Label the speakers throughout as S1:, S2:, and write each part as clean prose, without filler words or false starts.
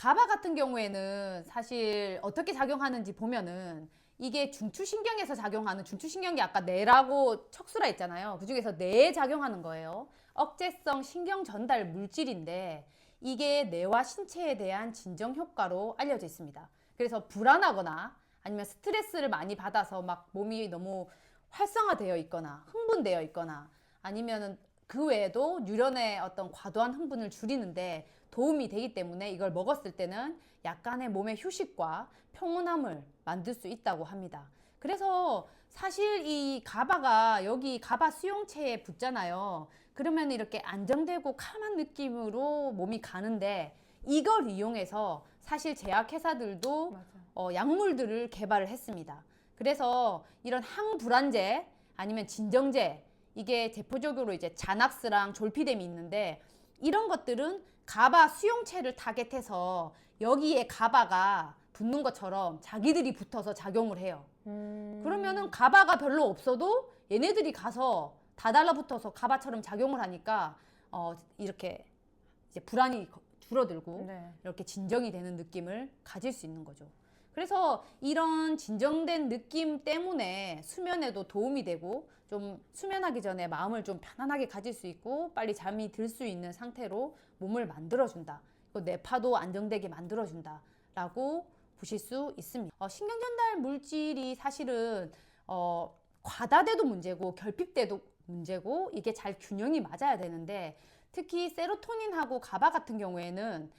S1: 가바 같은 경우에는 사실 어떻게 작용하는지 보면은 이게 중추신경에서 작용하는 중추신경이 아까 뇌라고 척수라 했잖아요. 그중에서 뇌에 작용하는 거예요. 억제성 신경 전달 물질인데 이게 뇌와 신체에 대한 진정 효과로 알려져 있습니다. 그래서 불안하거나 아니면 스트레스를 많이 받아서 막 몸이 너무 활성화되어 있거나 흥분되어 있거나 아니면은 그 외에도 뉴런의 어떤 과도한 흥분을 줄이는데 도움이 되기 때문에 이걸 먹었을 때는 약간의 몸의 휴식과 평온함을 만들 수 있다고 합니다. 그래서 사실 이 가바가 여기 가바 수용체에 붙잖아요. 그러면 이렇게 안정되고 calm한 느낌으로 몸이 가는데 이걸 이용해서 사실 제약회사들도 약물들을 개발을 했습니다. 그래서 이런 항불안제 아니면 진정제 이게 대표적으로 이제 자납스랑 졸피뎀이 있는데 이런 것들은 가바 수용체를 타겟해서 여기에 가바가 붙는 것처럼 자기들이 붙어서 작용을 해요. 그러면은 가바가 별로 없어도 얘네들이 가서 다 달라붙어서 가바처럼 작용을 하니까 이렇게 이제 불안이 줄어들고 이렇게 진정이 되는 느낌을 가질 수 있는 거죠. 그래서 이런 진정된 느낌 때문에 수면에도 도움이 되고 좀 수면하기 전에 마음을 좀 편안하게 가질 수 있고 빨리 잠이 들 수 있는 상태로 몸을 만들어준다. 뇌파도 안정되게 만들어준다 라고 보실 수 있습니다. 신경전달 물질이 사실은 과다돼도 문제고 결핍돼도 문제고 이게 잘 균형이 맞아야 되는데 특히 세로토닌하고 가바 같은 경우에는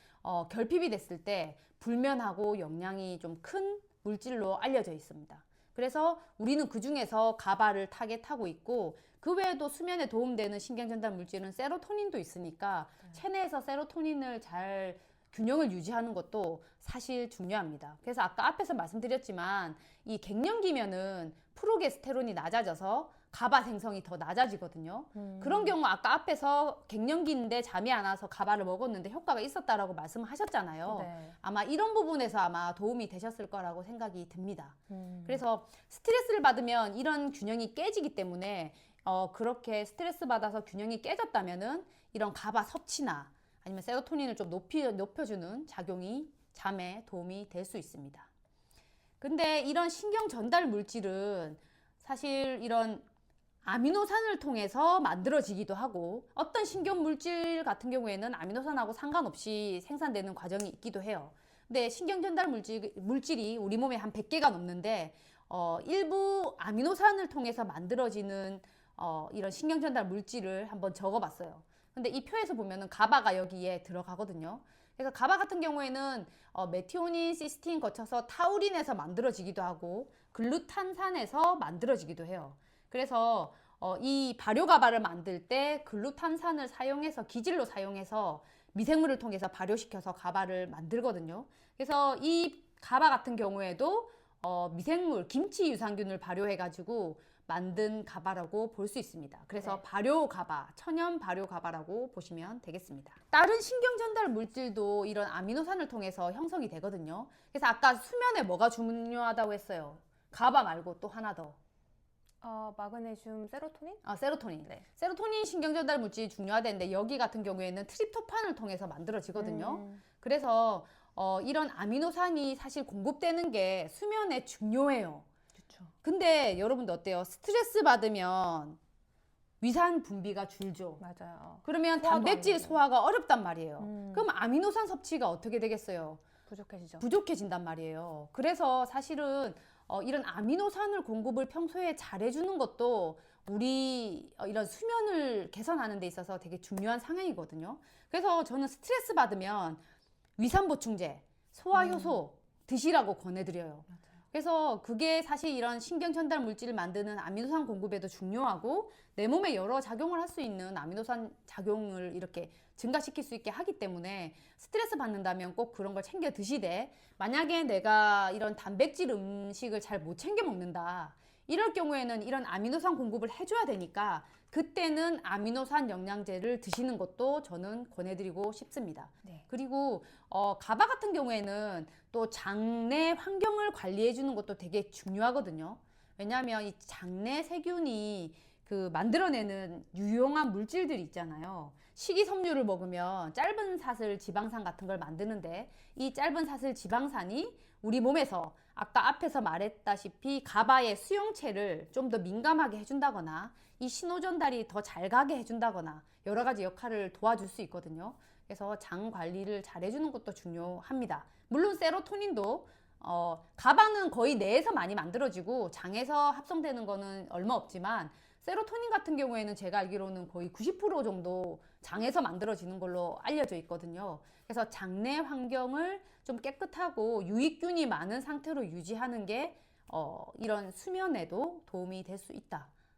S1: 결핍이 됐을 때 불면하고 영향이 좀 큰 물질로 알려져 있습니다. 그래서 우리는 그 중에서 가바를 타겟하고 있고 그 외에도 수면에 도움되는 신경전달 물질은 세로토닌도 있으니까 체내에서 세로토닌을 잘 균형을 유지하는 것도 사실 중요합니다. 그래서 아까 앞에서 말씀드렸지만 이 갱년기면은 프로게스테론이 낮아져서 가바 생성이 더 낮아지거든요. 그런 경우 아까 앞에서 갱년기인데 잠이 안 와서 가바를 먹었는데 효과가 있었다라고 말씀하셨잖아요.
S2: 네.
S1: 아마 이런 부분에서 아마 도움이 되셨을 거라고 생각이 듭니다. 그래서 스트레스를 받으면 이런 균형이 깨지기 때문에 그렇게 스트레스 받아서 균형이 깨졌다면은 이런 가바 섭취나 아니면 세로토닌을 좀 높여주는 작용이 잠에 도움이 될 수 있습니다. 근데 이런 신경 전달 물질은 사실 이런 아미노산을 통해서 만들어지기도 하고 어떤 신경 물질 같은 경우에는 아미노산하고 상관없이 생산되는 과정이 있기도 해요. 근데 신경 전달 물질이 우리 몸에 한 100개가 넘는데 일부 아미노산을 통해서 만들어지는 이런 신경 전달 물질을 한번 적어봤어요. 근데 이 표에서 보면은 가바가 여기에 들어가거든요. 그래서 가바 같은 경우에는 메티오닌, 시스틴 거쳐서 타우린에서 만들어지기도 하고 글루탄산에서 만들어지기도 해요. 그래서 이 발효가바를 만들 때 글루탄산을 사용해서 기질로 사용해서 미생물을 통해서 발효시켜서 가바를 만들거든요. 그래서 이 가바 같은 경우에도 미생물, 김치 유산균을 발효해가지고 만든 가바라고 볼 수 있습니다. 그래서 발효 가바, 천연 발효 가바라고 보시면 되겠습니다. 다른 신경 전달 물질도 이런 아미노산을 통해서 형성이 되거든요. 그래서 아까 수면에 뭐가 중요하다고 했어요? 가바 말고 또 하나 더.
S2: 마그네슘, 세로토닌?
S1: 세로토닌. 네. 세로토닌 신경 전달 물질이 중요하다는데 여기 같은 경우에는 트립토판을 통해서 만들어지거든요. 그래서 이런 아미노산이 사실 공급되는 게 수면에 중요해요. 근데 여러분들 어때요? 스트레스 받으면 위산 분비가 줄죠.
S2: 맞아요.
S1: 그러면 단백질 소화가 어렵단 말이에요. 그럼 아미노산 섭취가 어떻게 되겠어요? 부족해진단 말이에요. 그래서 사실은 이런 아미노산을 공급을 평소에 잘해주는 것도 우리 이런 수면을 개선하는 데 있어서 되게 중요한 상황이거든요. 그래서 저는 스트레스 받으면 위산 보충제, 소화효소 드시라고 권해드려요. 그래서 그게 사실 이런 신경 전달 물질을 만드는 아미노산 공급에도 중요하고 내 몸에 여러 작용을 할 수 있는 아미노산 작용을 이렇게 증가시킬 수 있게 하기 때문에 스트레스 받는다면 꼭 그런 걸 챙겨 드시되 만약에 내가 이런 단백질 음식을 잘 못 챙겨 먹는다. 이럴 경우에는 이런 아미노산 공급을 해줘야 되니까 그때는 아미노산 영양제를 드시는 것도 저는 권해드리고 싶습니다. 그리고 가바 같은 경우에는 또 장내 환경을 관리해주는 것도 되게 중요하거든요. 왜냐하면 이 장내 세균이 그 만들어내는 유용한 물질들이 있잖아요. 식이섬유를 먹으면 짧은 사슬 지방산 같은 걸 만드는데 이 짧은 사슬 지방산이 우리 몸에서 아까 앞에서 말했다시피 가바의 수용체를 좀 더 민감하게 해준다거나 이 신호 전달이 더 잘 가게 해준다거나 여러 가지 역할을 도와줄 수 있거든요. 그래서 장 관리를 잘 해주는 것도 중요합니다. 물론 세로토닌도 가방은 거의 뇌에서 많이 만들어지고 장에서 합성되는 거는 얼마 없지만 세로토닌 같은 경우에는 제가 알기로는 거의 90% 정도 장에서 만들어지는 걸로 알려져 있거든요. 그래서 장내 환경을 좀 깨끗하고 유익균이 많은 상태로 유지하는 게 이런 수면에도 도움이 될 수 있다.